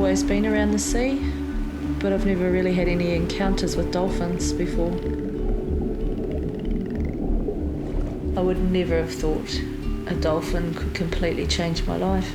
always been around the sea, but I've never really had any encounters with dolphins before. I would never have thought a dolphin could completely change my life.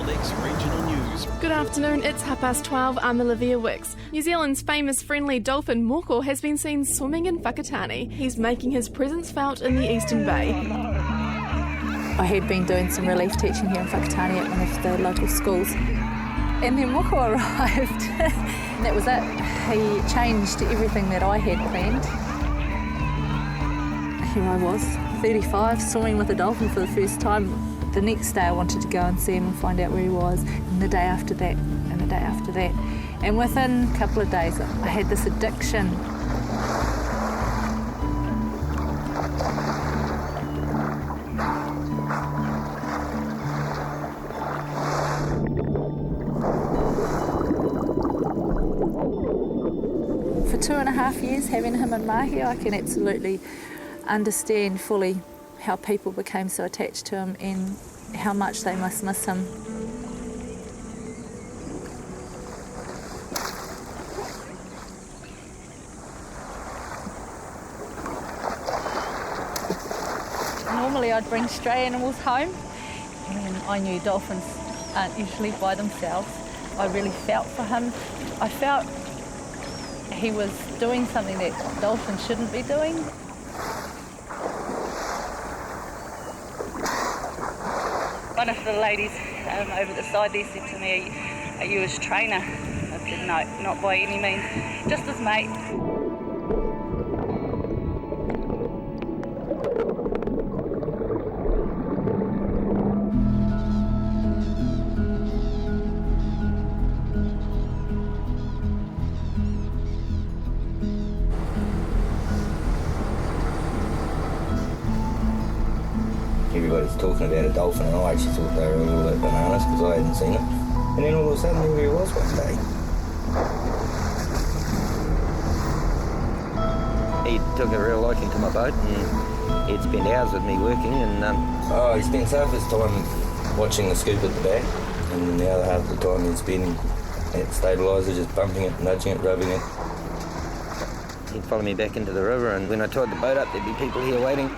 X Regional News. Good afternoon, it's 12:30. I'm Olivia Wicks. New Zealand's famous friendly dolphin Moko has been seen swimming in Whakatane. He's making his presence felt in the Eastern Bay. I had been doing some relief teaching here in Whakatane at one of the local schools. And then Moko arrived. And that was it. He changed everything that I had planned. Here I was, 35, swimming with a dolphin for the first time. The next day I wanted to go and see him and find out where he was, and the day after that, and the day after that. And within a couple of days I had this addiction. For 2.5 years having him in mahi, I can absolutely understand fully how people became so attached to him and how much they must miss him. Normally I'd bring stray animals home, and I knew dolphins aren't usually by themselves. I really felt for him. I felt he was doing something that dolphins shouldn't be doing. One of the ladies over the side there said to me, "Are you his trainer?" I said, "No, not by any means, just his mate." Everybody's talking about a dolphin, and I actually thought they were a little bit bananas because I hadn't seen it. And then all of a sudden, there he was one day. He took a real liking to my boat, and he'd spent hours with me working. And he spent half his time watching the scoop at the back, and the other half of the time he'd spend at the stabiliser, just bumping it, nudging it, rubbing it. He'd follow me back into the river, and when I tied the boat up, there'd be people here waiting.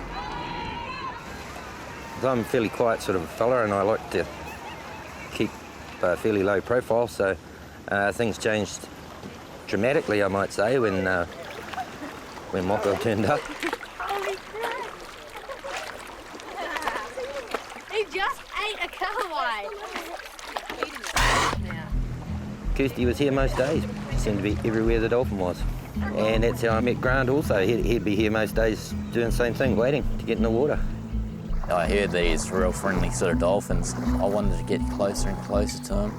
I'm a fairly quiet sort of fella, and I like to keep a fairly low profile, so things changed dramatically, I might say, when Moko turned up. Holy crap! He just ate a kahawai. Kirsty was here most days. He seemed to be everywhere the dolphin was. And that's how I met Grant also. He'd be here most days doing the same thing, waiting to get in the water. I heard these real friendly sort of dolphins. I wanted to get closer and closer to them.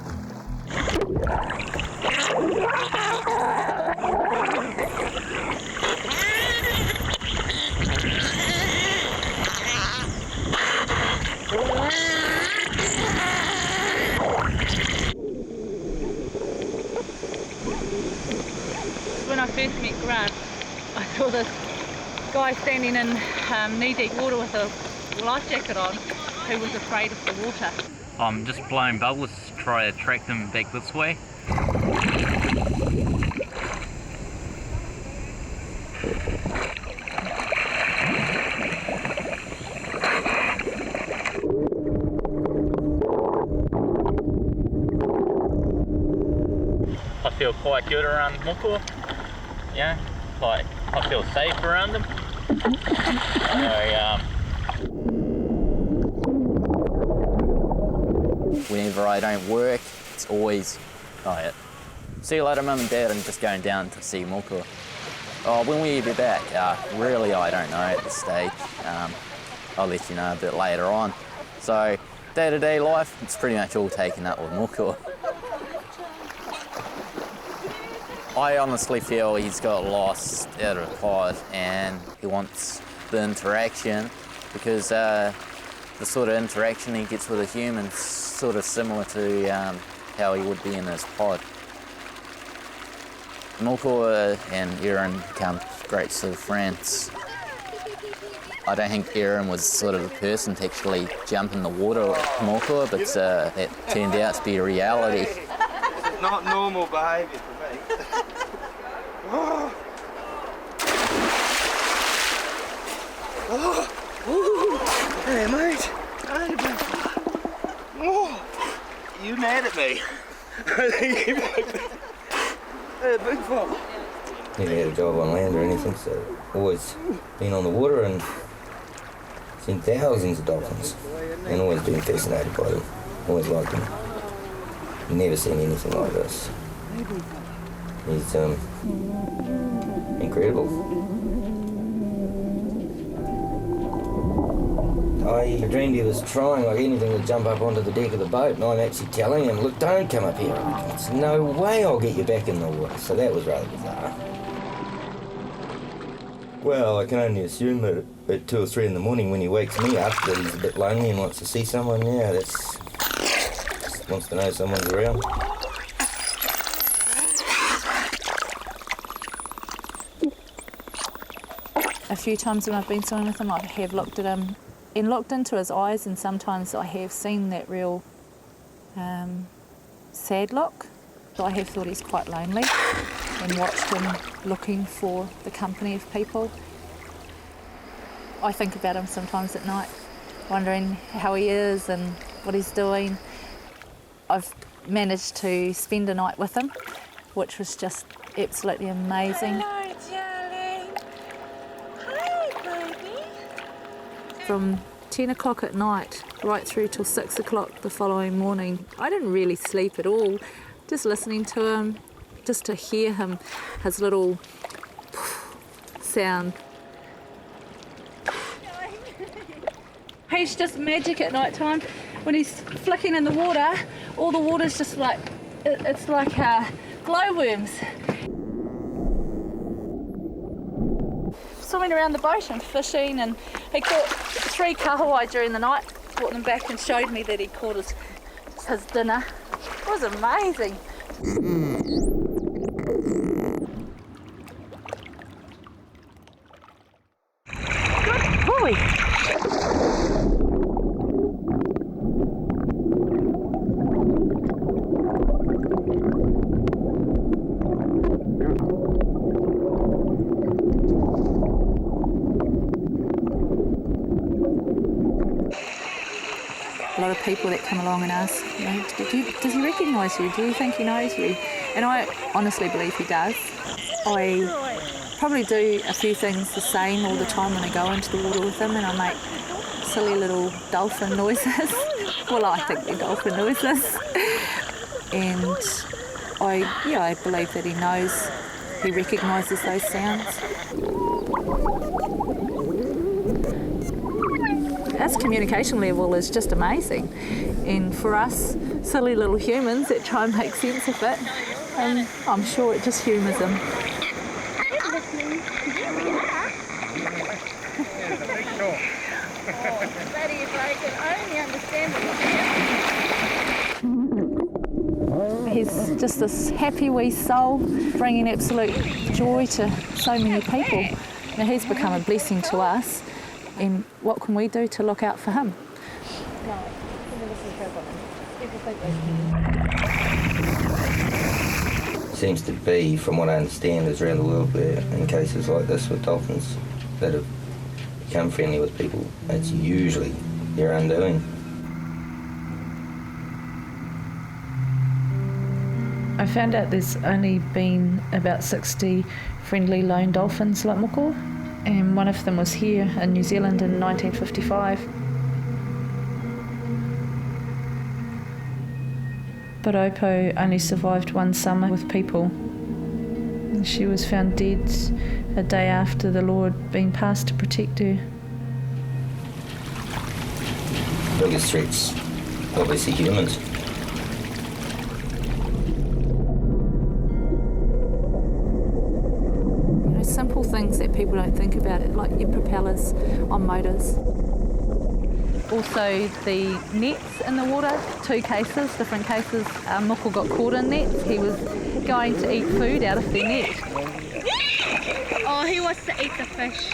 When I first met Grant, I saw this guy standing in knee-deep water with a life jacket on, who was afraid of the water. I'm just blowing bubbles to try to attract them back this way. I feel quite good around Moko, yeah, like I feel safe around them. Whenever I don't work, it's always, see you later, Mum and Dad, and just going down to see Moko. Oh, when we be back? Really, I don't know at this stage. I'll let you know a bit later on. So, day-to-day life, it's pretty much all taken up with Moko. I honestly feel he's got lost out of the pod and he wants the interaction because the sort of interaction he gets with a human is sort of similar to how he would be in his pod. Moko and Erin become great sort of friends. I don't think Erin was sort of the person to actually jump in the water with Moko, but that turned out to be a reality. It's not normal behaviour for me. Hey, mate. Hey, big you mad at me? Hey, big fella. Never had a job on land or anything, so always been on the water and seen thousands of dolphins and always been fascinated by them. Always liked them. Never seen anything like this. He's incredible. I dreamed he was trying like anything to jump up onto the deck of the boat, and I'm actually telling him, look, don't come up here. There's no way I'll get you back in the water. So that was rather bizarre. Well, I can only assume that at 2 or 3 in the morning when he wakes me up that he's a bit lonely and wants to see someone. Yeah, just wants to know someone's around. A few times when I've been swimming with him, I have looked at him and looked into his eyes, and sometimes I have seen that real sad look. So I have thought he's quite lonely and watched him looking for the company of people. I think about him sometimes at night, wondering how he is and what he's doing. I've managed to spend a night with him, which was just absolutely amazing. Hello, darling. Hi, baby. From 10 o'clock at night right through till 6 o'clock the following morning, I didn't really sleep at all, just listening to him, just to hear him, his little sound. He's just magic at night time. When he's flicking in the water, all the water's just like, it's like glowworms. Swimming around the boat and fishing, and he caught 3 kahawai during the night, brought them back and showed me that he caught his dinner. It was amazing. Good boy. A lot of people that come along and ask, you know, does he recognise you? Do you think he knows you? And I honestly believe he does. I probably do a few things the same all the time when I go into the water with him, and I make silly little dolphin noises. Well, I think they're dolphin noises. And I believe that he knows, he recognises those sounds. His communication level is just amazing, and for us silly little humans that try and make sense of it, I'm sure it just humours him. He's just this happy wee soul, bringing absolute joy to so many people. Now, he's become a blessing to us, and what can we do to look out for him? Seems to be, from what I understand, is around the world where in cases like this with dolphins that have become friendly with people, it's usually their undoing. I found out there's only been about 60 friendly lone dolphins like Moko, and one of them was here in New Zealand in 1955. But Opo only survived one summer with people. and she was found dead a day after the law had been passed to protect her. Biggest threats, obviously humans. Simple things that people don't think about, it, like your propellers on motors. Also the nets in the water, 2 cases, different cases. Moko got caught in nets. He was going to eat food out of the net. Oh, he wants to eat the fish.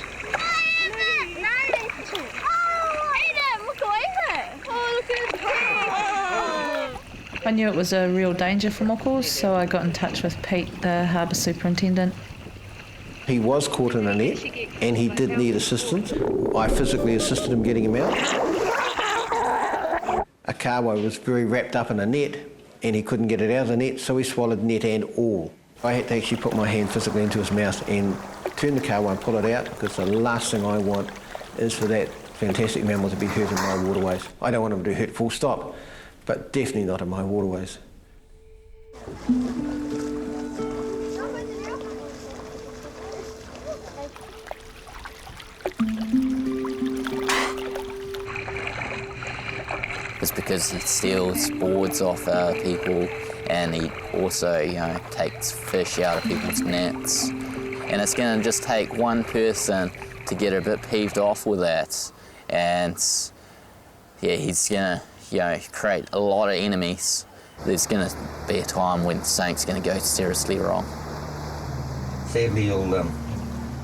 I knew it was a real danger for Moko, so I got in touch with Pete, the harbour superintendent. He was caught in a net and he did need assistance. I physically assisted him getting him out. A carway was very wrapped up in a net and he couldn't get it out of the net, so he swallowed net and all. I had to actually put my hand physically into his mouth and turn the carway and pull it out, because the last thing I want is for that fantastic mammal to be hurt in my waterways. I don't want him to be hurt full stop, but definitely not in my waterways. It's because he steals boards off people, and he also, takes fish out of people's nets. And it's going to just take one person to get a bit peeved off with that, and yeah, he's going to, create a lot of enemies. There's going to be a time when something's going to go seriously wrong. Sadly, you'll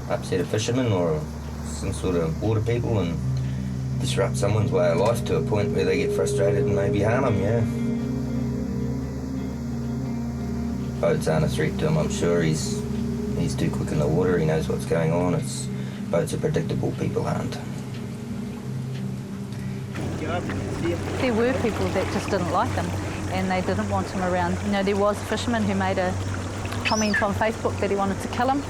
upset a fisherman or some sort of water people and disrupt someone's way of life to a point where they get frustrated and maybe harm them, yeah. Boats aren't a threat to him, I'm sure. He's too quick in the water, he knows what's going on. Boats are predictable, people aren't. There were people that just didn't like him and they didn't want him around. There was a fisherman who made a comment on Facebook that he wanted to kill him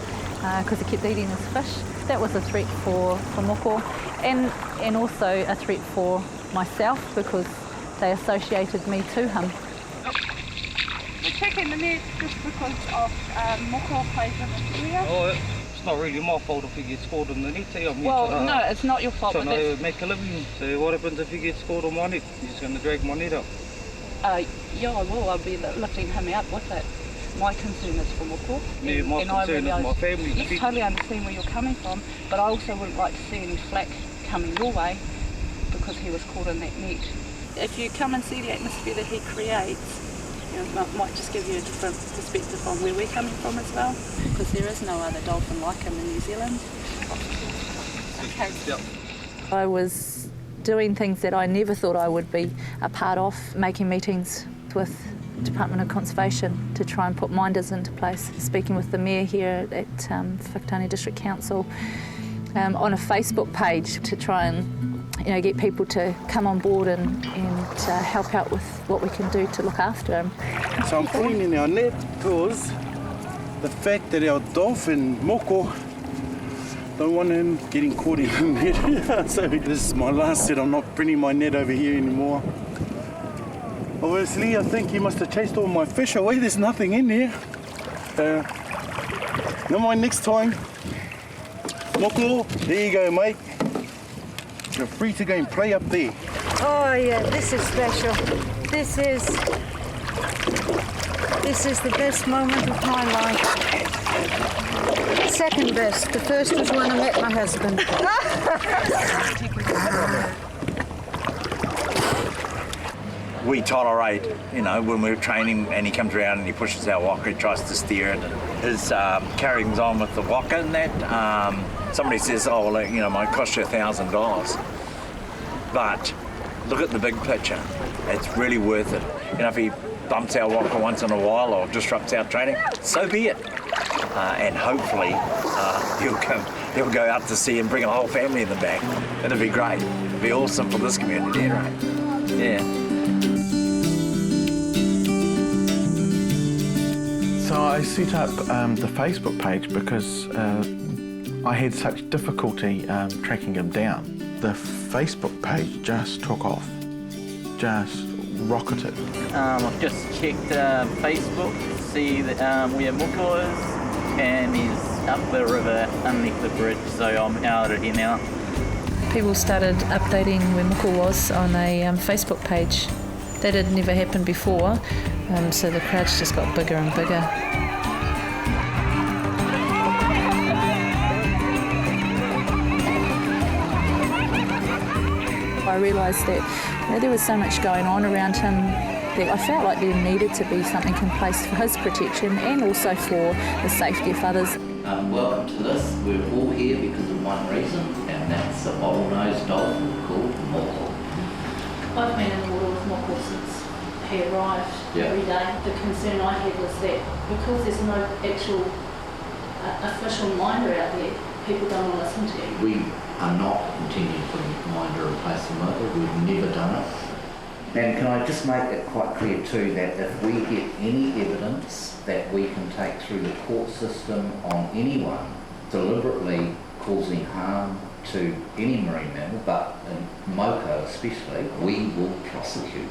because he kept eating his fish. That was a threat for Moko, and also a threat for myself, because they associated me to him. We're checking the net just because of Moko plays in this area. Oh, it's not really my fault if he gets caught in the net. Well, no, it's not your fault. So I make a living, so what happens if he gets caught on my net? He's going to drag my net up. Yeah, I will. I'll be lifting him out with it. My concern is for Moko. Yeah, my concern is my family. Yes, totally understand where you're coming from, but I also wouldn't like to see any flack coming your way because he was caught in that net. If you come and see the atmosphere that he creates, it might just give you a different perspective on where we're coming from as well, because there is no other dolphin like him in New Zealand. Okay. Yep. I was doing things that I never thought I would be a part of, making meetings with Department of Conservation to try and put minders into place, speaking with the Mayor here at Whakatane District Council on a Facebook page to try and get people to come on board and help out with what we can do to look after him. So I'm putting in our net because the fact that our dolphin, Moko, don't want him getting caught in the net. So this is my last set. I'm not bringing my net over here anymore. Obviously, I think he must have chased all my fish away. There's nothing in there. Never mind, next time. Moko, there you go, mate. You're free to go and play up there. Oh yeah, this is special. This is the best moment of my life. Second best. The first was when I met my husband. We tolerate, when we're training and he comes around and he pushes our waka, he tries to steer it. His carryings on with the waka and that, somebody says, oh, well, it might cost you $1,000. But look at the big picture. It's really worth it. If he bumps our waka once in a while or disrupts our training, so be it. And hopefully he'll go out to sea and bring a whole family in the back. It'll be great. It'll be awesome for this community, right? Yeah. So I set up the Facebook page because I had such difficulty tracking him down. The Facebook page just took off, just rocketed. I've just checked Facebook to see that, where Moko is, and he's up the river underneath the bridge, so I'm out of here now. People started updating where Moko was on a Facebook page. That had never happened before, so the crowds just got bigger and bigger. I realised that there was so much going on around him that I felt like there needed to be something in place for his protection and also for the safety of others. Welcome to this. We're all here because of one reason, and that's a bottlenose dolphin called Moko. I've been in the water with Moko since he arrived every day. The concern I had was that because there's no actual official minder out there, people don't want to listen to you. We are not intending to put a minder in place of Moko. We've never done it. And can I just make it quite clear too that if we get any evidence that we can take through the court system on anyone deliberately causing harm to any marine mammal, but in Moko especially, we will prosecute.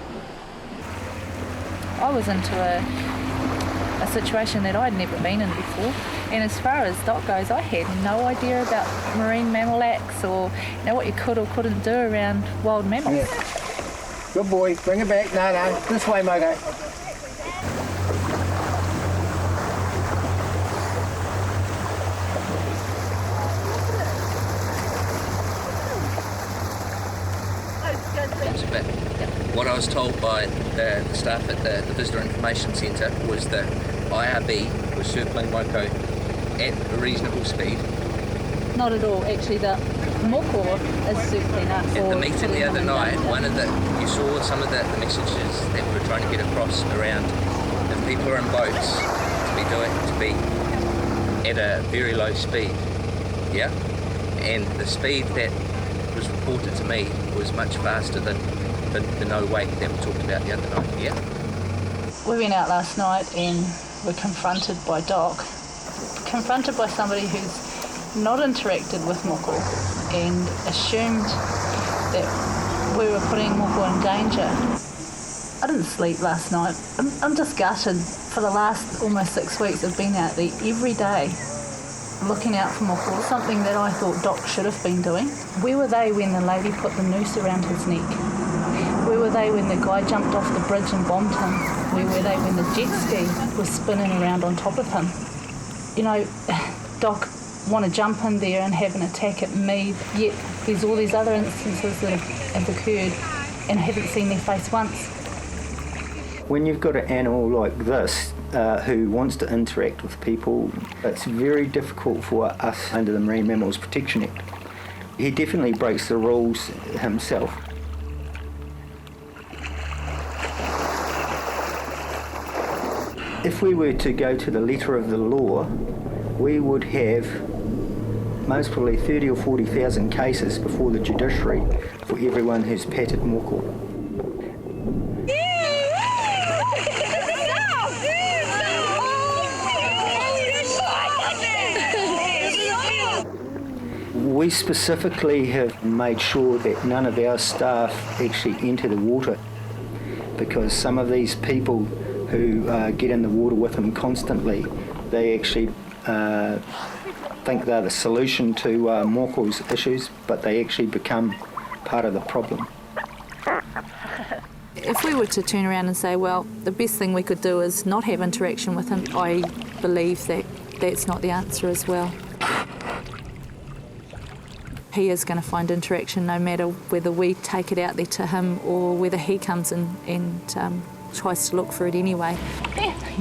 I was into a situation that I'd never been in before, and as far as Doc goes, I had no idea about marine mammal acts or what you could or couldn't do around wild mammals. Yeah. Good boy, bring it back. No, this way, Moko. What I was told by the staff at the Visitor Information Centre was that IRB was circling Moko at a reasonable speed. Not at all, actually. The Moko is circling us. At the meeting the other night, you saw some of the messages that we were trying to get across around if people are in boats to be at a very low speed, yeah? And the speed that was reported to me was much faster than the no wake that we talked about the other night, yeah? We went out last night and were confronted by Doc, confronted by somebody who's not interacted with Moko and assumed that we were putting Moko in danger. I didn't sleep last night. I'm just gutted. For the last almost 6 weeks I've been out there every day looking out for Moko, something that I thought Doc should have been doing. Where were they when the lady put the noose around his neck? Where were they when the guy jumped off the bridge and bombed him? Where were they when the jet ski was spinning around on top of him? You know, Doc want to jump in there and have an attack at me, yet there's all these other instances that have occurred and I haven't seen their face once. When you've got an animal like this who wants to interact with people, it's very difficult for us under the Marine Mammals Protection Act. He definitely breaks the rules himself. If we were to go to the letter of the law, we would have most probably 30 or 40,000 cases before the judiciary for everyone who's patted Moko. We specifically have made sure that none of our staff actually enter the water, because some of these people who get in the water with him constantly, they actually think they're the solution to Moko's issues, but they actually become part of the problem. If we were to turn around and say, well, the best thing we could do is not have interaction with him, I believe that that's not the answer as well. He is going to find interaction no matter whether we take it out there to him or whether he comes in and tries to look for it anyway.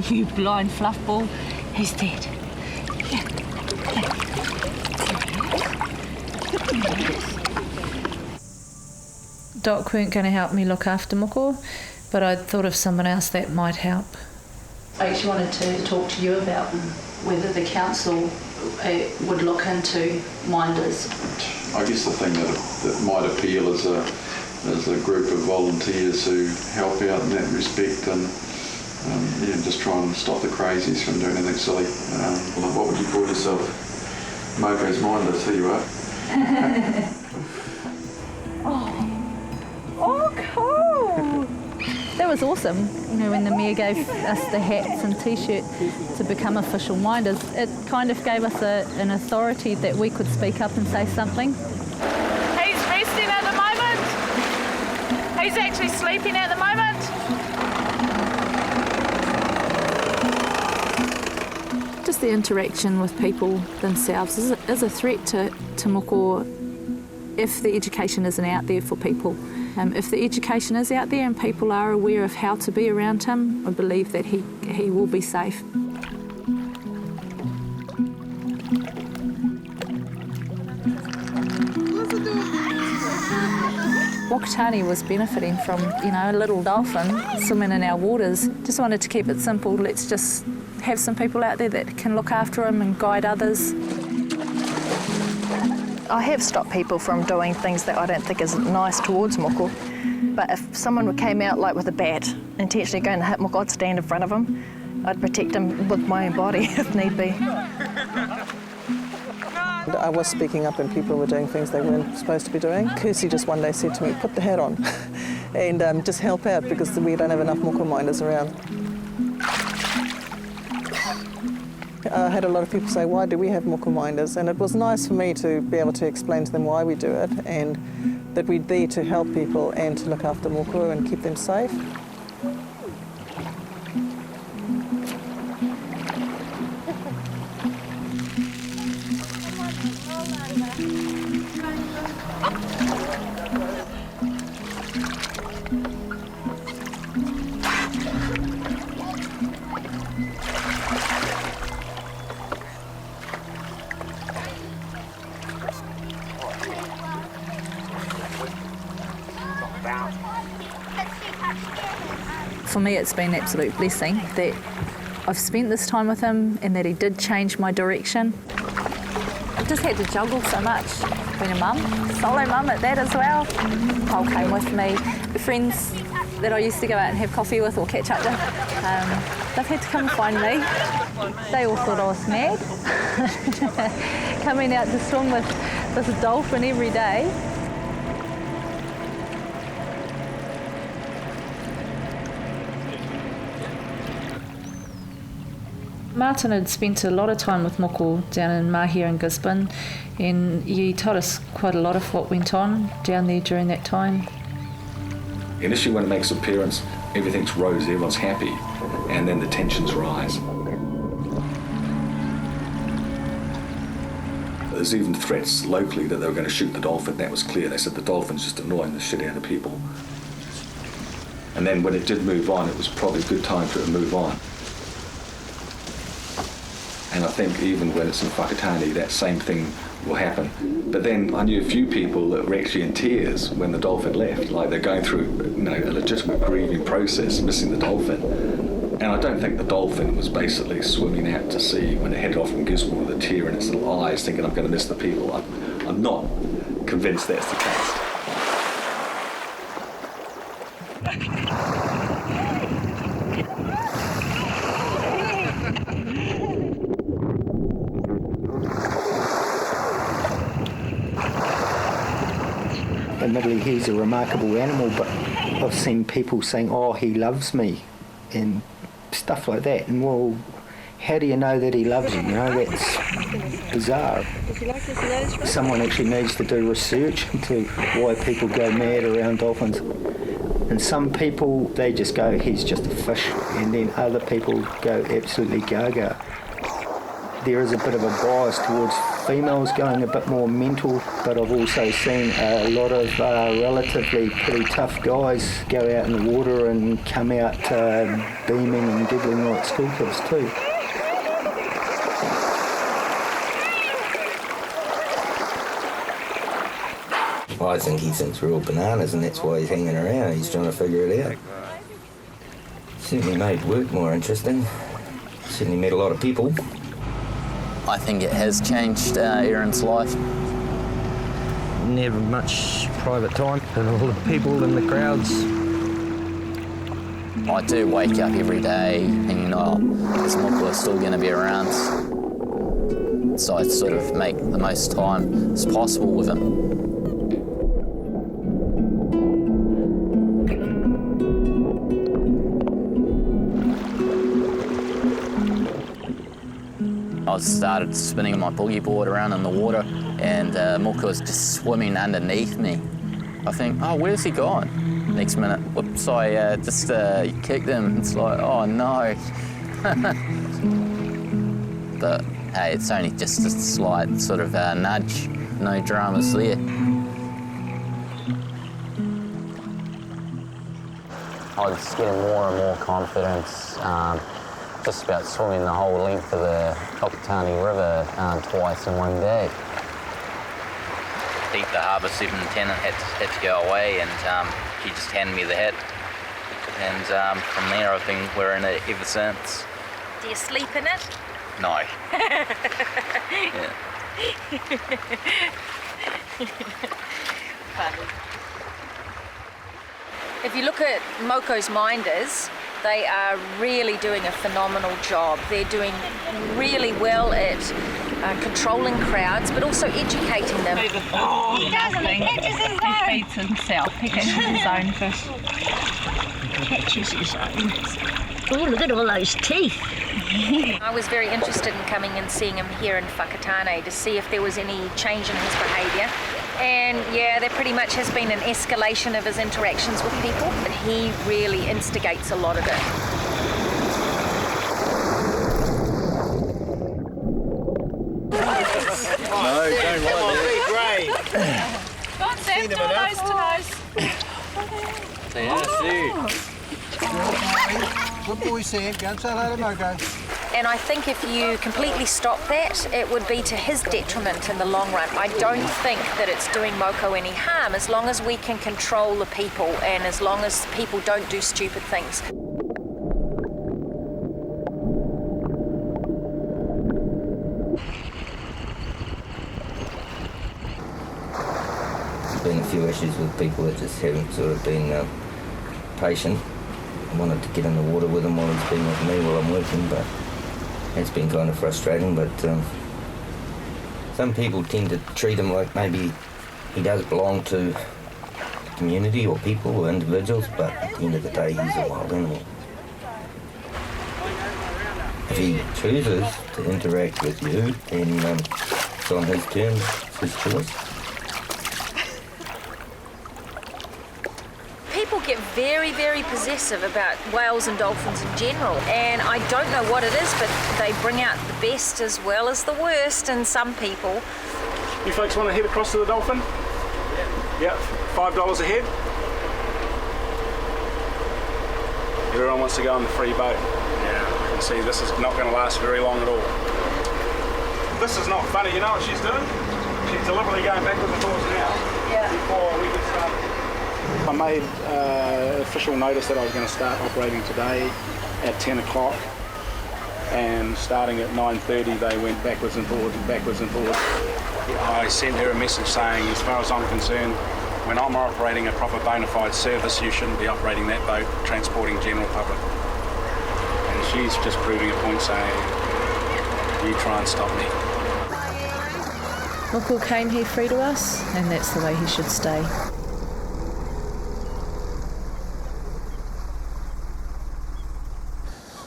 You blind fluffball, he's dead. Doc weren't going to help me look after Moko, but I thought of someone else that might help. I actually wanted to talk to you about whether the council would look into minders. I guess the thing that might appeal is a group of volunteers who help out in that respect and just try and stop the crazies from doing anything silly. What would you call yourself? Moko's minder, so you are. Oh, cool! That was awesome. You know, when the mayor gave us the hats and t-shirt to become official minders, it kind of gave us an authority that we could speak up and say something. He's resting at the moment. He's actually sleeping at the moment. Just the interaction with people themselves is a threat to Moko if the education isn't out there for people. If the education is out there and people are aware of how to be around him, I believe that he will be safe. Wakatani was benefiting from, you know, a little dolphin swimming in our waters. Just wanted to keep it simple. Let's just have some people out there that can look after him and guide others. I have stopped people from doing things that I don't think is nice towards Moko. But if someone came out like with a bat, intentionally going to hit Moko, I'd stand in front of him. I'd protect him with my own body if need be. I was speaking up when people were doing things they weren't supposed to be doing. Kirsty just one day said to me, put the hat on and just help out because we don't have enough Moko-minders around. I had a lot of people say, why do we have Moko-minders? And it was nice for me to be able to explain to them why we do it and that we're there to help people and to look after Moko and keep them safe. For me, it's been an absolute blessing that I've spent this time with him and that he did change my direction. I just had to juggle so much. Being a mum, solo mum at that as well. Cole came with me. The friends that I used to go out and have coffee with or catch up with, they've had to come and find me. They all thought I was mad. Coming out to swim with this dolphin every day. Martin had spent a lot of time with Moko down in Mahia and Gisborne, and he told us quite a lot of what went on down there during that time. Initially when it makes an appearance, everything's rosy, everyone's happy, and then the tensions rise. There's even threats locally that they were going to shoot the dolphin. That was clear. They said the dolphin's just annoying the shit out of people. And then when it did move on, it was probably a good time for it to move on. And I think even when it's in Whakatane, that same thing will happen. But then I knew a few people that were actually in tears when the dolphin left, like they're going through, you know, a legitimate grieving process, missing the dolphin. And I don't think the dolphin was basically swimming out to sea when it headed off from Gisborne with a tear in its little eyes, thinking I'm going to miss the people. I'm not convinced that's the case. Admittedly, he's a remarkable animal, but I've seen people saying, oh, he loves me, and stuff like that. And well, how do you know that he loves you? You know, that's bizarre. Someone actually needs to do research into why people go mad around dolphins. And some people, they just go, he's just a fish, and then other people go absolutely gaga. There is a bit of a bias towards females going a bit more mental, but I've also seen a lot of relatively pretty tough guys go out in the water and come out beaming and giggling like school kids too. Well, I think he thinks we're all bananas and that's why he's hanging around. He's trying to figure it out. Certainly made work more interesting. Certainly met a lot of people. I think it has changed Aaron's life. Never much private time and all the people in the crowds. I do wake up every day and you know, this Moko is still going to be around. So I sort of make the most time as possible with him. I started spinning my boogie board around in the water, and Moko was just swimming underneath me. I think, oh, where's he gone? Next minute, whoops, I just kicked him. It's like, oh no. But hey, it's only just a slight sort of nudge, no dramas there. I was getting more and more confidence, just about swimming the whole length of the Moko-mania River twice in one day. Pete, the harbour superintendent, had to go away, and he just handed me the hat. And from there, I've been wearing it ever since. Do you sleep in it? No. Funny. If you look at Moko's minders, they are really doing a phenomenal job. They're doing really well at controlling crowds, but also educating them. Oh, he doesn't. He catches his own. He feeds himself. He catches his own fish. Catches his own. Oh, look at all those teeth. I was very interested in coming and seeing him here in Whakatane to see if there was any change in his behaviour. And yeah, there pretty much has been an escalation of his interactions with people, but he really instigates a lot of it. No, don't want it. Great. Go on, Sam, do a nose to nose. Good boy, Sam. Go and say hello to Moko. And I think if you completely stop that, it would be to his detriment in the long run. I don't think that it's doing Moko any harm as long as we can control the people and as long as people don't do stupid things. There's been a few issues with people that just haven't sort of been patient. I wanted to get in the water with him while he's been with me while I'm working, but it's been kind of frustrating. But some people tend to treat him like maybe he does belong to the community or people or individuals, but at the end of the day, he's a wild animal. If he chooses to interact with you, then it's on his terms, it's his choice. People get very, very possessive about whales and dolphins in general, and I don't know what it is, but they bring out the best as well as the worst in some people. You folks want to head across to the dolphin? Yeah, $5 a head. Everyone wants to go on the free boat. Yeah, I can see this is not going to last very long at all. This is not funny, you know what she's doing? She's deliberately going backwards and forwards now before we get started. I made official notice that I was going to start operating today at 10 o'clock, and starting at 9:30 they went backwards and forwards and backwards and forwards. I sent her a message saying, as far as I'm concerned, when I'm operating a proper bona fide service, you shouldn't be operating that boat transporting general public. And she's just proving a point saying, you try and stop me. Moko came here free to us, and that's the way he should stay.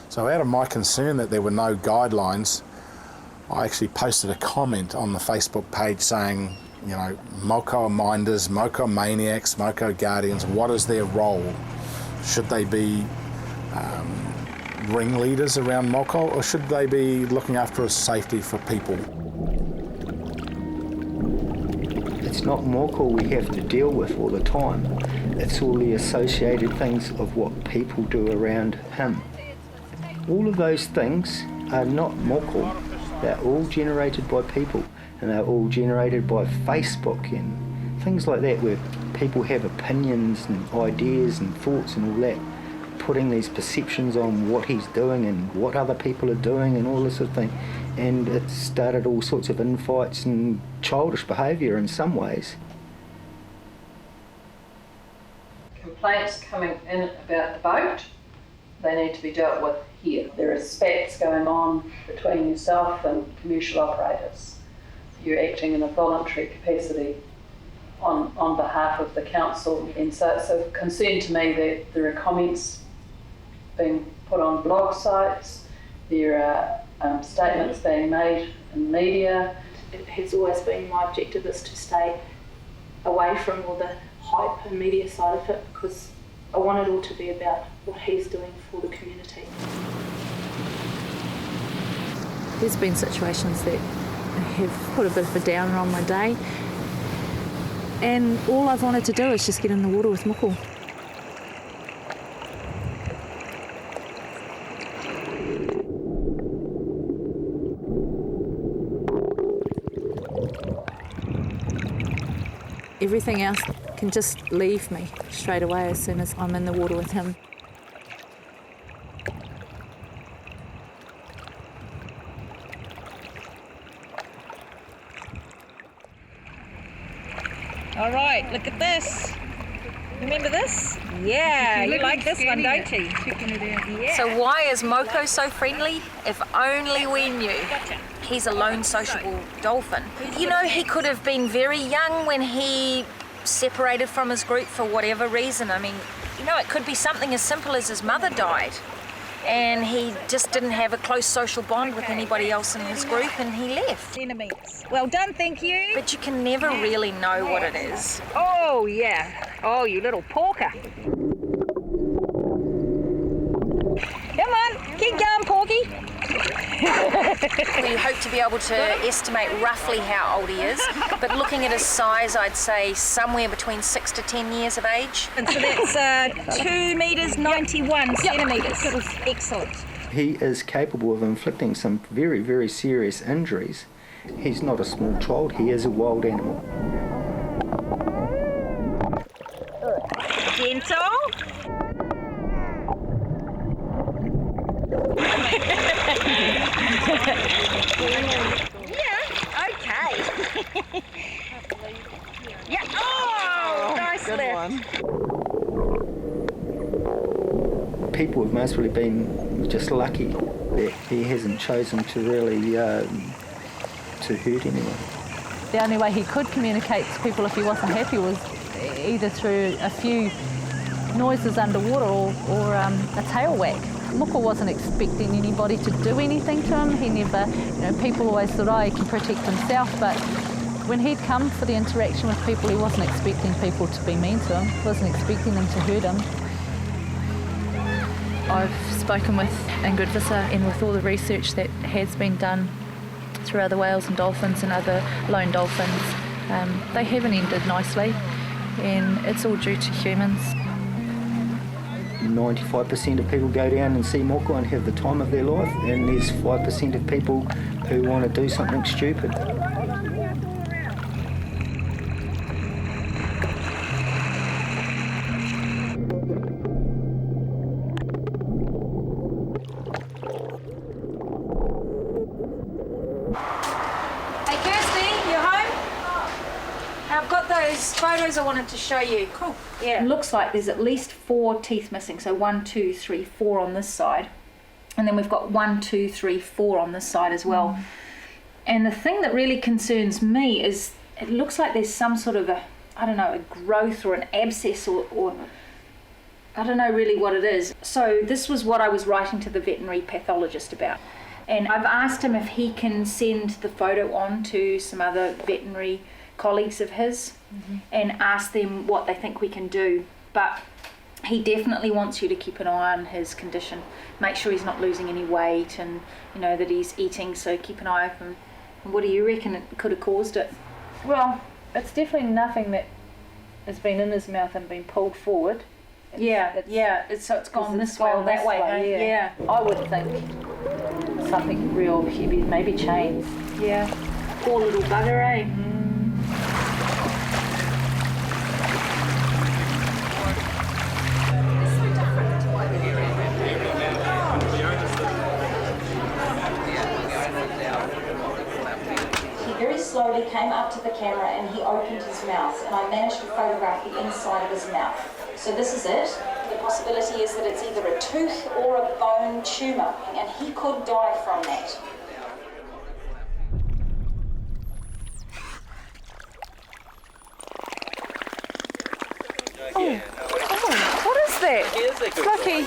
So out of my concern that there were no guidelines, I actually posted a comment on the Facebook page saying, you know, Moko minders, Moko maniacs, Moko guardians, what is their role? Should they be ringleaders around Moko, or should they be looking after safety for people? It's not Moko we have to deal with all the time. It's all the associated things of what people do around him. All of those things are not Moko. They're all generated by people, and they're all generated by Facebook and things like that, where people have opinions and ideas and thoughts and all that, putting these perceptions on what he's doing and what other people are doing and all this sort of thing. And it started all sorts of infights and childish behaviour in some ways. Complaints coming in about the boat, they need to be dealt with here. There are spats going on between yourself and commercial operators. You're acting in a voluntary capacity on behalf of the council, and so it's a concern to me that there are comments being put on blog sites, there are statements being made in media. It has always been my objective is to stay away from all the hype and media side of it, because I want it all to be about what he's doing for the community. There's been situations that have put a bit of a downer on my day, and all I've wanted to do is just get in the water with Moko. Everything else can just leave me straight away as soon as I'm in the water with him. All right, look at this. Remember this? Yeah, you like this one, don't you? Yeah. So why is Moko so friendly? If only we knew. He's a lone sociable dolphin. You know, he could have been very young when he separated from his group for whatever reason. I mean, you know, it could be something as simple as his mother died and he just didn't have a close social bond with anybody else in his group and he left. Centimetres. Well done, thank you. But you can never really know what it is. Oh, yeah. Oh, you little porker. Come on, keep going, Porky. We hope to be able to estimate roughly how old he is, but looking at his size, I'd say somewhere between 6 to 10 years of age. And so that's 2 metres 91 centimetres. Excellent. He is capable of inflicting some very, very serious injuries. He's not a small child, he is a wild animal. Gentle. Yeah, okay. Yeah, oh, nice lift. People have mostly been just lucky that he hasn't chosen to really to hurt anyone. The only way he could communicate to people if he wasn't happy was either through a few noises underwater or a tail whack. Moko wasn't expecting anybody to do anything to him. He never, people always thought, oh, he can protect himself, but when he'd come for the interaction with people, he wasn't expecting people to be mean to him. He wasn't expecting them to hurt him. I've spoken with Ingrid Visser and with all the research that has been done through other whales and dolphins and other lone dolphins, they haven't ended nicely, and it's all due to humans. 95% of people go down and see Moko and have the time of their life, and there's 5% of people who want to do something stupid. Hey Kirsty, you home? I've got those photos I wanted to show you. Cool. Yeah. It looks like there's at least 4 teeth missing. So 1, 2, 3, 4 on this side. And then we've got 1, 2, 3, 4 on this side as well. And the thing that really concerns me is it looks like there's some sort of a growth or an abscess or I don't know really what it is. So this was what I was writing to the veterinary pathologist about. And I've asked him if he can send the photo on to some other veterinary colleagues of his and ask them what they think we can do. But he definitely wants you to keep an eye on his condition, make sure he's not losing any weight, and that he's eating, so keep an eye on him. And what do you reckon it could have caused it? Well, it's definitely nothing that has been in his mouth and been pulled forward. So it's gone this way or that way. Yeah. I would think something real heavy, maybe chains. Yeah. Poor little bugger, eh? He very slowly came up to the camera and he opened his mouth, and I managed to photograph the inside of his mouth. So this is it. The possibility is that it's either a tooth or a bone tumour, and he could die from that. Oh, what is that? Fluffy,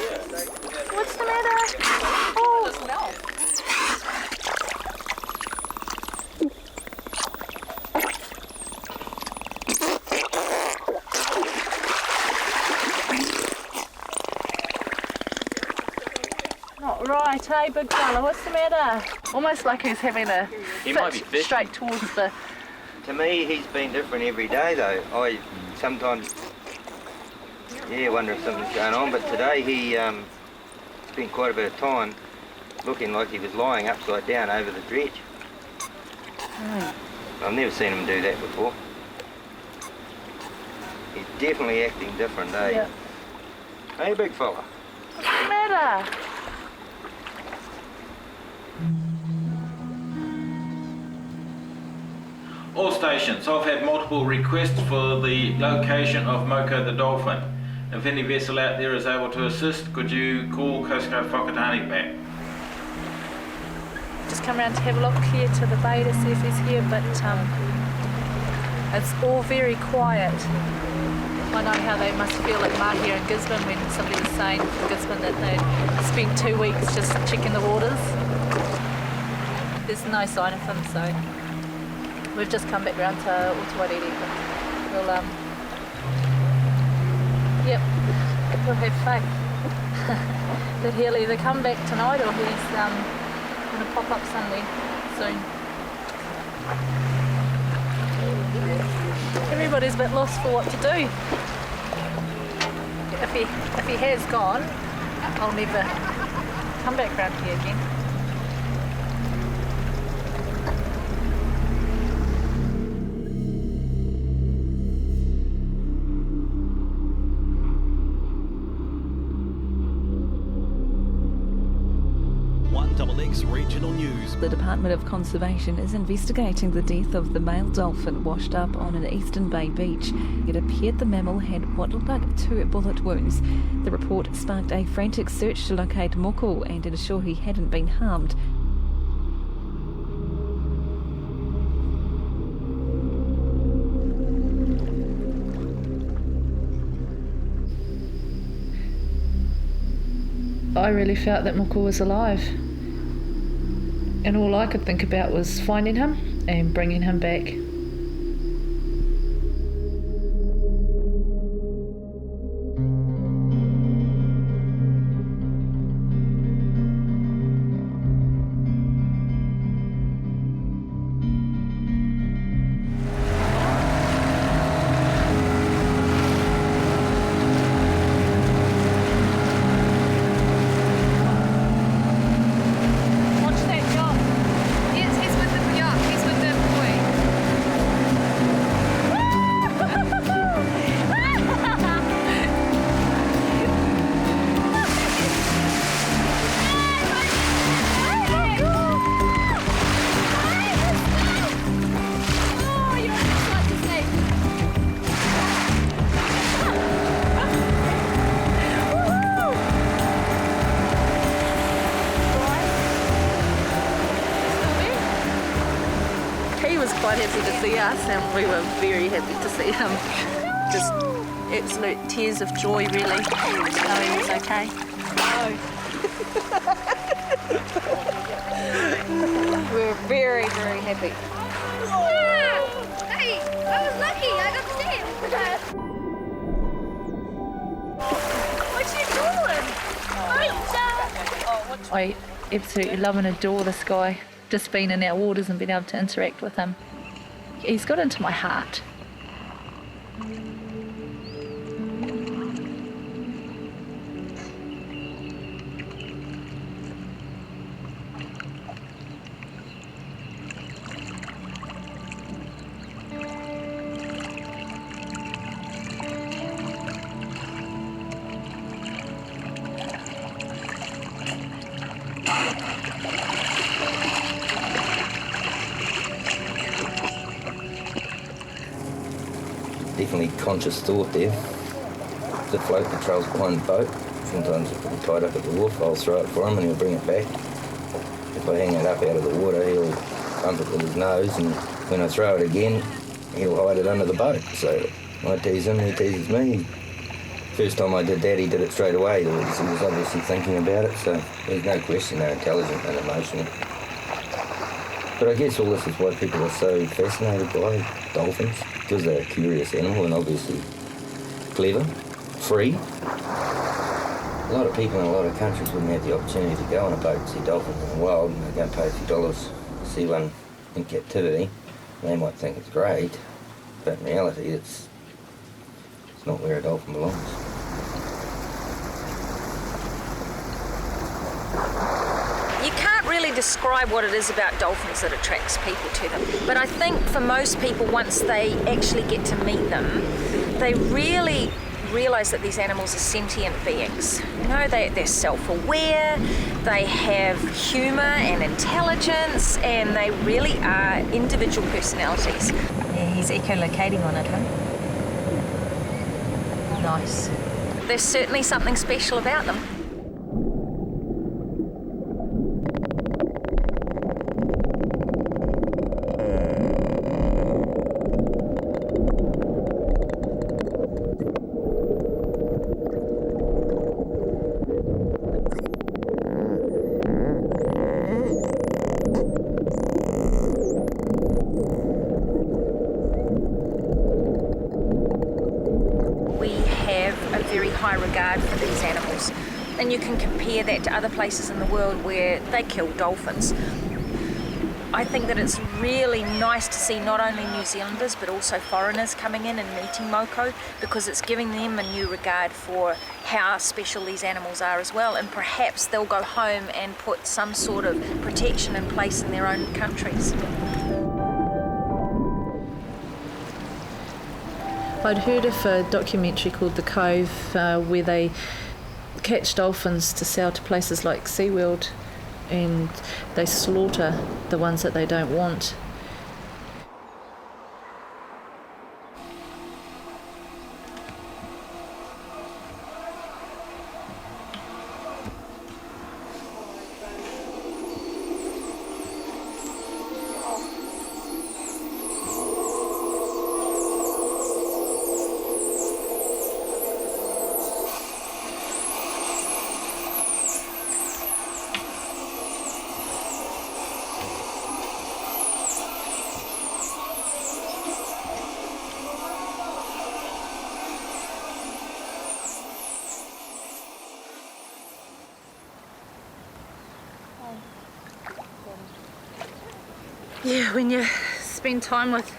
what's the matter? Oh. Not right, hey, big fella, what's the matter? Almost like he's having a might be fit fishing. straight towards the... To me, he's been different every day, though. I sometimes, wonder if something's going on. But today he spent quite a bit of time looking like he was lying upside down over the dredge. I've never seen him do that before. He's definitely acting different, eh? Yeah. Hey, big fella. What's the matter? All stations, I've had multiple requests for the location of Moko the dolphin. If any vessel out there is able to assist, could you call Coast Guard Whakatane back? Just come around to have a look here to the bay to see if he's here, but it's all very quiet. I know how they must feel at Mahia and Gisborne when somebody was saying from Gisborne that they'd spent 2 weeks just checking the waters. There's no sign of him, so we've just come back round to Otawariri. We'll we'll have faith that he'll either come back tonight or he's going to pop up somewhere soon. Everybody's a bit lost for what to do. If he has gone, I'll never come back round here again. Regional News. The Department of Conservation is investigating the death of the male dolphin washed up on an Eastern Bay beach. It appeared the mammal had what looked like 2 bullet wounds. The report sparked a frantic search to locate Moko and ensure he hadn't been harmed. I really felt that Moko was alive. And all I could think about was finding him and bringing him back. Quite happy to see us, and we were very happy to see him. Just absolute tears of joy, really, to know he was okay. We're very, very happy. Hey, I was lucky. I got to see him. What you doing? I absolutely love and adore this guy. Just being in our waters and being able to interact with him. He's got into my heart. Definitely conscious thought there. The float patrols behind the boat. Sometimes if I'm tied up at the wharf, I'll throw it for him and he'll bring it back. If I hang it up out of the water, he'll bump it with his nose, and when I throw it again, he'll hide it under the boat. So I tease him, he teases me. First time I did that, he did it straight away. He was obviously thinking about it, so there's no question they're intelligent and emotional. But I guess all this is why people are so fascinated by dolphins, because they're a curious animal and obviously clever, free. A lot of people in a lot of countries wouldn't have the opportunity to go on a boat and see dolphins in the wild, and they go and pay a few dollars to see one in captivity. They might think it's great, but in reality it's not where a dolphin belongs. You can't really describe what it is about dolphins that attracts people to them. But I think for most people, once they actually get to meet them, they really realise that these animals are sentient beings. You know, they're self-aware, they have humour and intelligence, and they really are individual personalities. Yeah, he's echolocating on it, huh? Nice. There's certainly something special about them. High regard for these animals, and you can compare that to other places in the world where they kill dolphins. I think that it's really nice to see not only New Zealanders but also foreigners coming in and meeting Moko, because it's giving them a new regard for how special these animals are as well, and perhaps they'll go home and put some sort of protection in place in their own countries. I'd heard of a documentary called The Cove where they catch dolphins to sell to places like SeaWorld, and they slaughter the ones that they don't want. Yeah, when you spend time with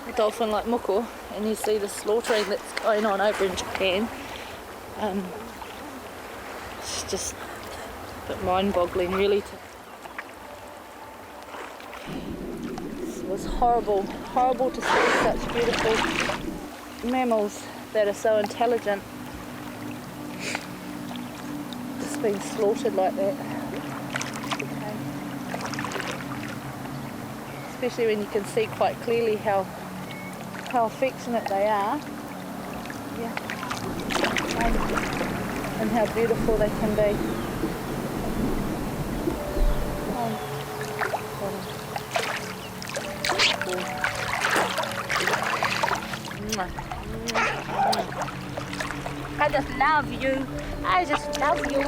a dolphin like Moko and you see the slaughtering that's going on over in Japan, it's just a bit mind-boggling, really. It was horrible to see such beautiful mammals that are so intelligent just being slaughtered like that. Especially when you can see quite clearly how affectionate they are, yeah, and how beautiful they can be. I just love you. I just love you.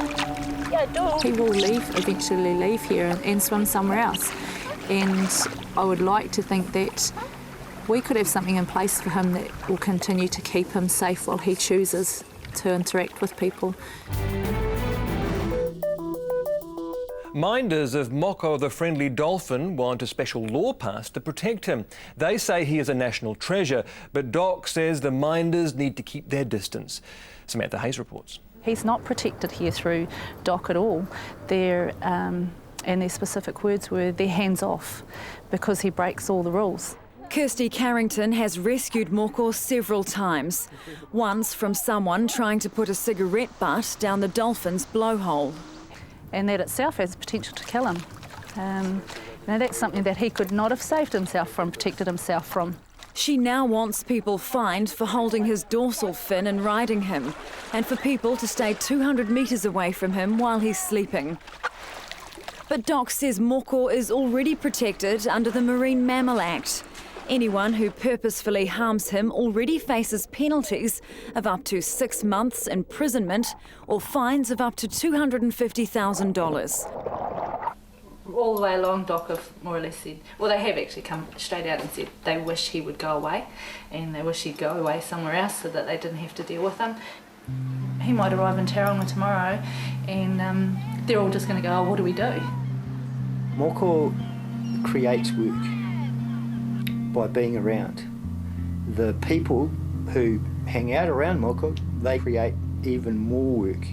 Yeah, I do. He will eventually leave here and swim somewhere else. And I would like to think that we could have something in place for him that will continue to keep him safe while he chooses to interact with people. Minders of Moko the friendly dolphin want a special law passed to protect him. They say he is a national treasure, but Doc says the minders need to keep their distance. Samantha Hayes reports. He's not protected here through Doc at all. And their specific words were, they're hands off, because he breaks all the rules. Kirsty Carrington has rescued Moko several times. Once from someone trying to put a cigarette butt down the dolphin's blowhole. And that itself has potential to kill him. That's something that he could not have saved himself from, protected himself from. She now wants people fined for holding his dorsal fin and riding him, and for people to stay 200 metres away from him while he's sleeping. But Doc says Moko is already protected under the Marine Mammal Act. Anyone who purposefully harms him already faces penalties of up to 6 months imprisonment or fines of up to $250,000. All the way along, Doc have more or less said, well, they have actually come straight out and said they wish he would go away, and they wish he'd go away somewhere else so that they didn't have to deal with him. He might arrive in Tauranga tomorrow and they're all just going to go, oh, what do we do? Moko creates work by being around. The people who hang out around Moko, they create even more work.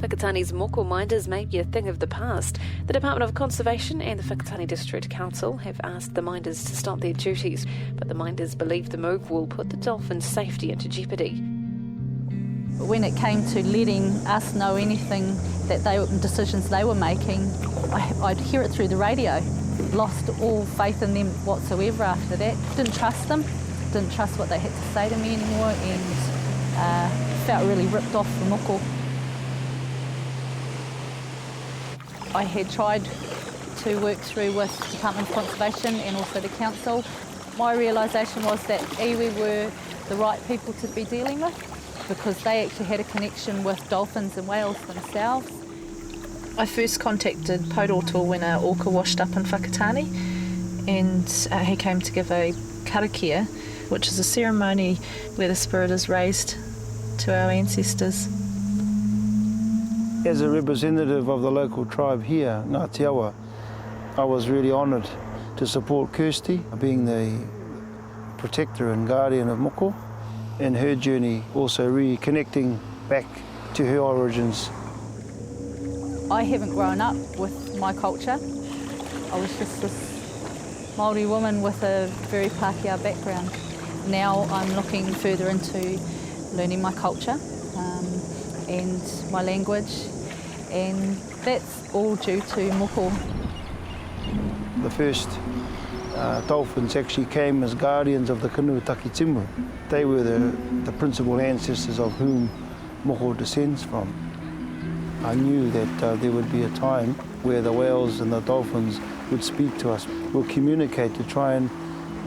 Whakatani's moko minders may be a thing of the past. The Department of Conservation and the Whakatane District Council have asked the minders to stop their duties, but the minders believe the move will put the dolphins' safety into jeopardy. When it came to letting us know anything that decisions they were making, I'd hear it through the radio. Lost all faith in them whatsoever after that. Didn't trust them, didn't trust what they had to say to me anymore, and felt really ripped off the moko. I had tried to work through with the Department of Conservation and also the council. My realisation was that iwi were the right people to be dealing with because they actually had a connection with dolphins and whales themselves. I first contacted Pauroto when our orca washed up in Whakatane, and he came to give a karakia, which is a ceremony where the spirit is raised to our ancestors. As a representative of the local tribe here, Ngāti Awa, I was really honoured to support Kirsty, being the protector and guardian of Moko, in her journey, also reconnecting back to her origins. I haven't grown up with my culture. I was just this Māori woman with a very Pākehā background. Now I'm looking further into learning my culture and my language, and that's all due to Moko. The first dolphins actually came as guardians of the Kanuataki Timu. They were the principal ancestors of whom Moko descends from. I knew that there would be a time where the whales and the dolphins would speak to us, will communicate to try and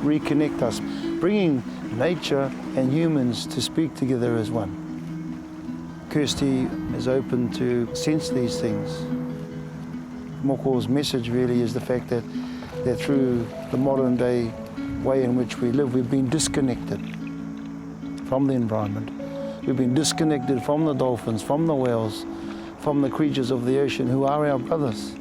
reconnect us, bringing nature and humans to speak together as one. Kirsty is open to sense these things. Moko's message really is the fact that through the modern day way in which we live, we've been disconnected from the environment. We've been disconnected from the dolphins, from the whales, from the creatures of the ocean who are our brothers.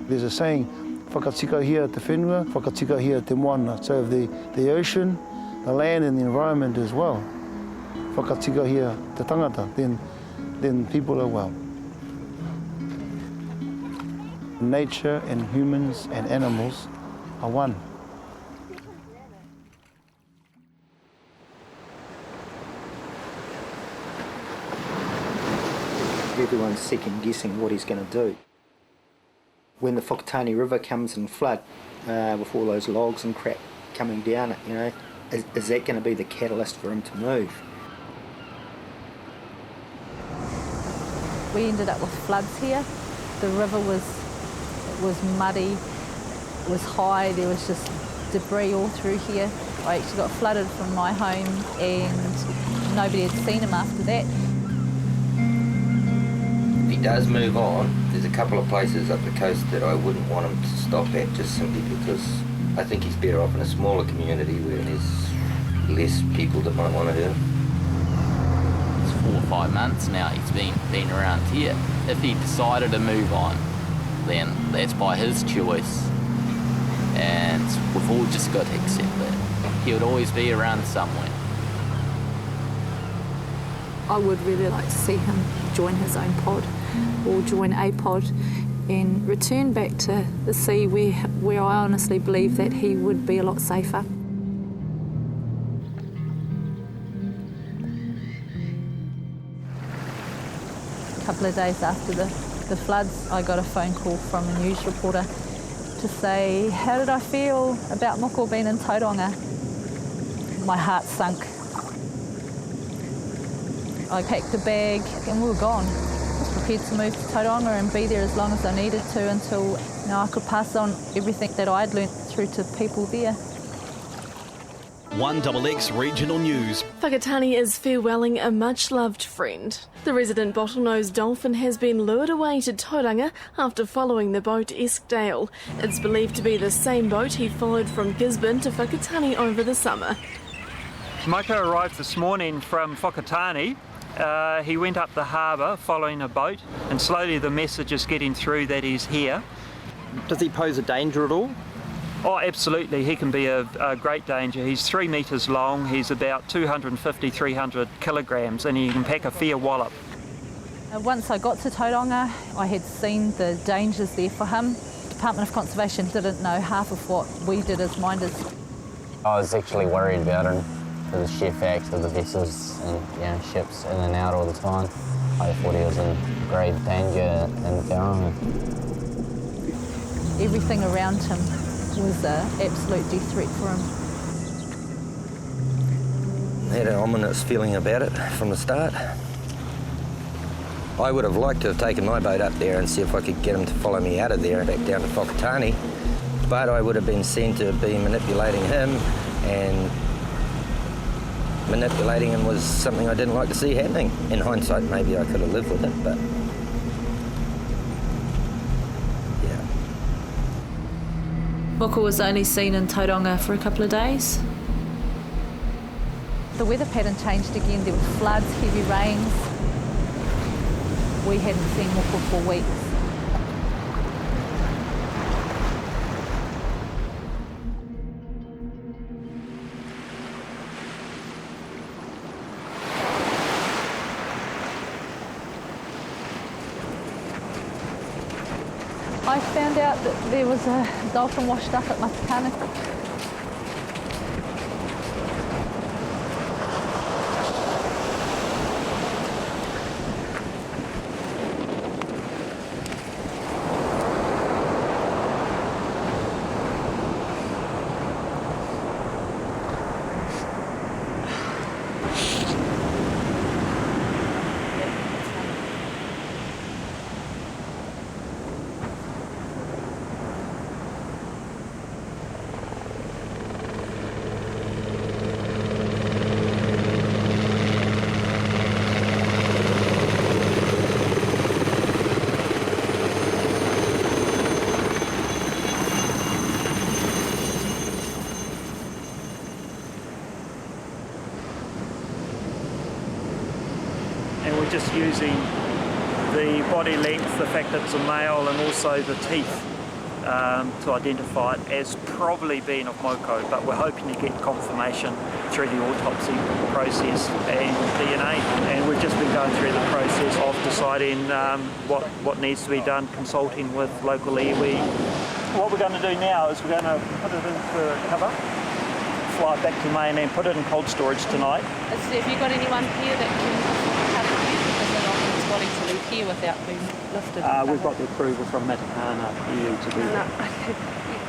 There's a saying, whakatikahia te whenua, whakatikahia te moana. So if the ocean, the land and the environment as well, whakatikahia te tangata, then people are well. Nature and humans and animals are one. Everyone's second guessing what he's going to do. When the Whakatane River comes in flood, with all those logs and crap coming down it, you know, is that going to be the catalyst for him to move? We ended up with floods here. The river was muddy, it was high, there was just debris all through here. I actually got flooded from my home and nobody had seen him after that. If he does move on, there's a couple of places up the coast that I wouldn't want him to stop at, just simply because I think he's better off in a smaller community where there's less people that might want to hurt him. It's 4 or 5 months now he's been around here. If he decided to move on, then that's by his choice, and we've all just got to accept that. He would always be around somewhere. I would really like to see him join his own pod or join a pod and return back to the sea where I honestly believe that he would be a lot safer. A couple of days after the floods, I got a phone call from a news reporter to say, how did I feel about Moko being in Tauranga? My heart sunk. I packed a bag and we were gone. I was prepared to move to Tauranga and be there as long as I needed to until I could pass on everything that I'd learnt through to people there. 1XX Regional News. Whakatane is farewelling a much-loved friend. The resident bottlenose dolphin has been lured away to Tauranga after following the boat Eskdale. It's believed to be the same boat he followed from Gisborne to Whakatane over the summer. Moko arrived this morning from Whakatane. He went up the harbour following a boat, and slowly the message is getting through that he's here. Does he pose a danger at all? Oh, absolutely. He can be a great danger. He's 3 metres long, he's about 250, 300 kilograms, and he can pack a fair wallop. Once I got to Tauranga, I had seen the dangers there for him. The Department of Conservation didn't know half of what we did as minders. I was actually worried about him for the sheer fact of the vessels and ships in and out all the time. I thought he was in grave danger in Tauranga. Everything around him was an absolute death threat for him. I had an ominous feeling about it from the start. I would have liked to have taken my boat up there and see if I could get him to follow me out of there and back down to Whakatane, but I would have been seen to be manipulating him, and manipulating him was something I didn't like to see happening. In hindsight, maybe I could have lived with it, but Moko was only seen in Tauranga for a couple of days. The weather pattern changed again. There were floods, heavy rains. We hadn't seen Moko for weeks. I found out that there was a dolphin washed up at Matakana. And we're just using the body length, the fact that it's a male, and also the teeth to identify it as probably being of Moko, but we're hoping to get confirmation through the autopsy process and DNA. And we've just been going through the process of deciding what needs to be done, consulting with local iwi. What we're going to do now is we're going to put it into cover, fly it back to Maine and put it in cold storage tonight. Have you got anyone here that can cover you? Is it on his body to leave here without being lifted? We've got the approval from Matakana here to do that. Okay.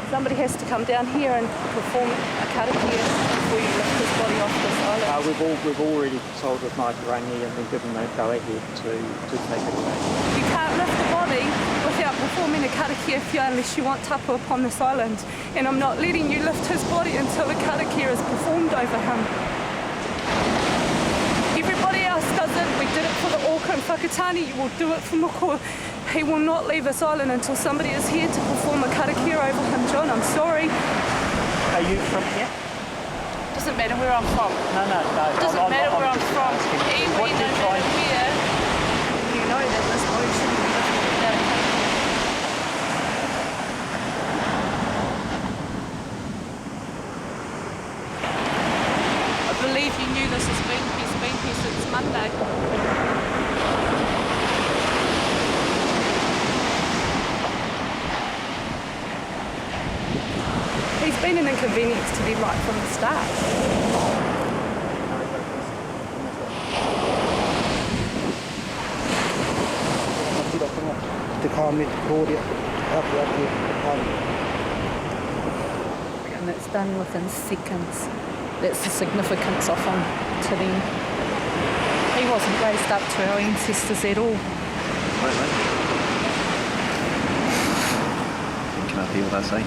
Somebody has to come down here and perform a karakia before you lift his body off this island. We've already consulted with Tauranga and been given the go-ahead to take it away. You can't lift the body without performing a karakia unless you want tapu upon this island. And I'm not letting you lift his body until the karakia is performed over him. Everybody else does it. We did it for the orca and Whakatane. You will do it for Moko. He will not leave this island until somebody is here to perform a karakia over him, John. I'm sorry. Are you from here? Doesn't matter where I'm from. No. Doesn't matter where I'm from. Even no matter where, you know that this body shouldn't be lifted without a karakia. I believe you knew this has been here. It's been here since Monday. He's been an inconvenience to me right from the start. And it's done within seconds. That's the significance of him to them. He wasn't raised up to our ancestors at all. Can I feel what I say?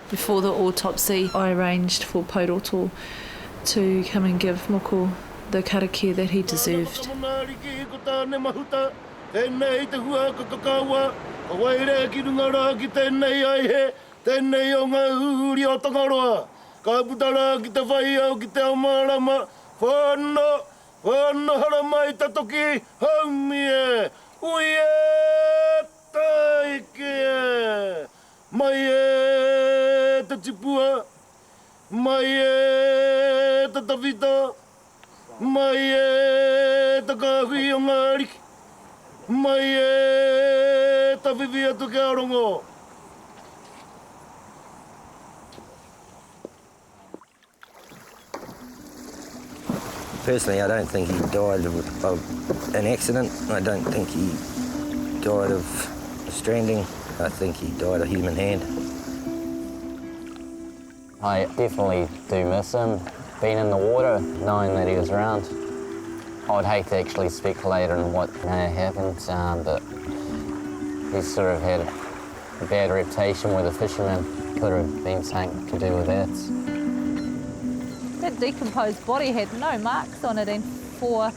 Before the autopsy, I arranged for Pauroto to come and give Moko the karakia that he deserved. Personally, I don't think he died of an accident. I don't think he died of stranding. I think he died of human hand. I definitely do miss him. Being in the water, knowing that he was around. I'd hate to actually speculate on what may have happened, but he's sort of had a bad reputation where the fishermen could have been something to do with that. That decomposed body had no marks on it, and for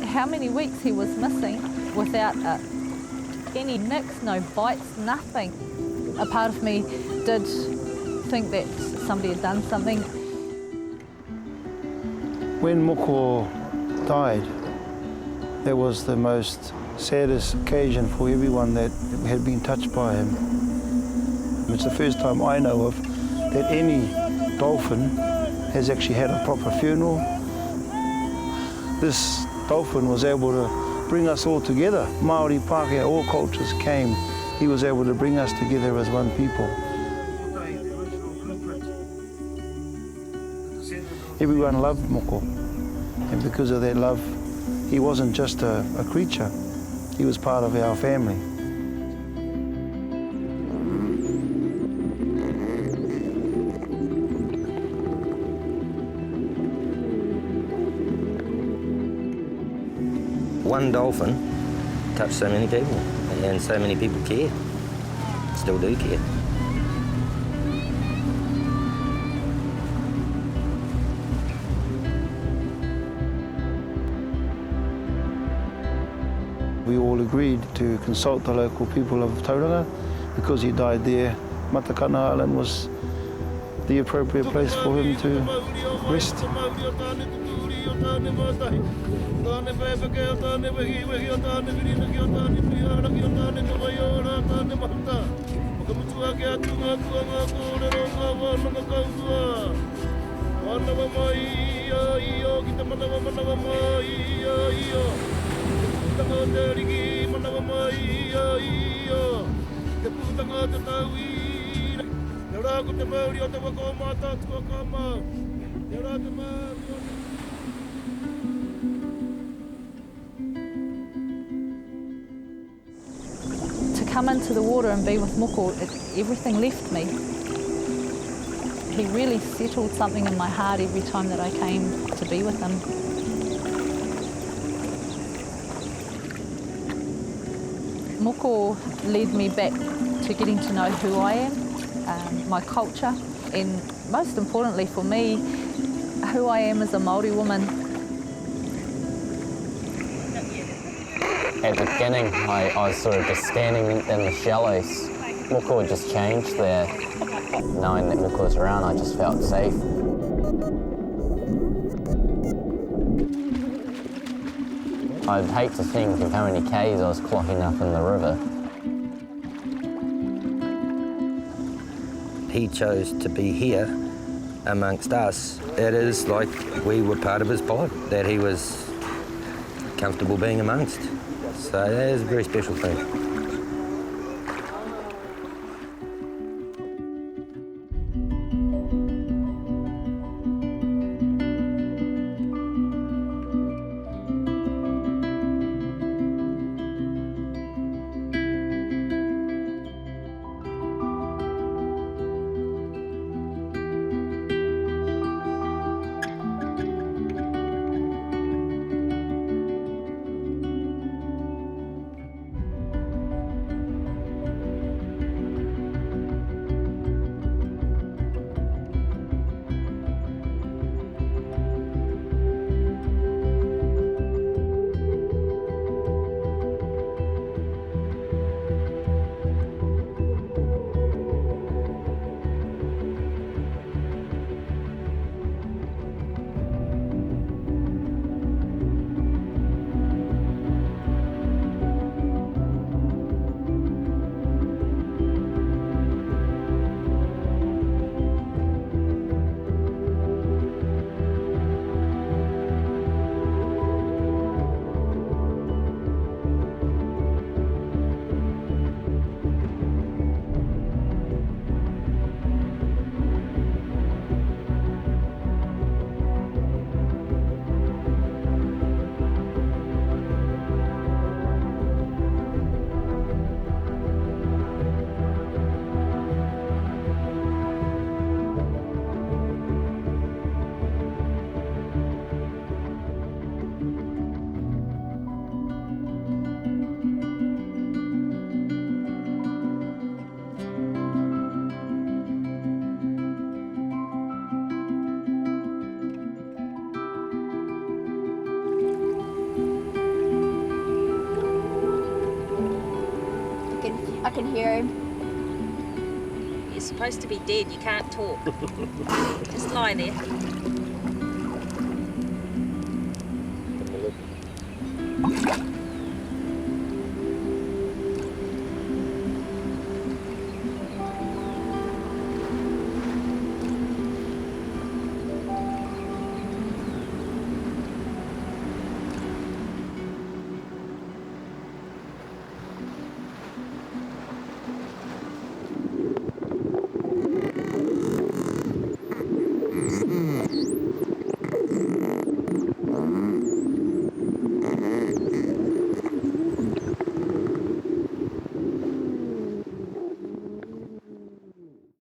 how many weeks he was missing without any nicks, no bites, nothing. A part of me did think that somebody had done something. When Moko died, that was the most saddest occasion for everyone that had been touched by him. It's the first time I know of that any dolphin has actually had a proper funeral. This dolphin was able to bring us all together. Māori, Pākehā, all cultures came. He was able to bring us together as one people. Everyone loved Moko, and because of that love, he wasn't just a creature, he was part of our family. One dolphin touched so many people, and so many people care, still do care. We all agreed to consult the local people of Tauranga because he died there. Matakana Island was the appropriate place for him to rest. To come into the water and be with Moko, everything left me. He really settled something in my heart every time that I came to be with him. Moko led me back to getting to know who I am, my culture, and most importantly for me, who I am as a Māori woman. At the beginning, I was sort of just standing in the shallows. Moko had just changed there. Knowing that Moko was around, I just felt safe. I'd hate to think of how many Ks I was clocking up in the river. He chose to be here amongst us. It is like we were part of his pod, that he was comfortable being amongst. So that is a very special thing. can hear him. You're supposed to be dead, you can't talk. Just lie there.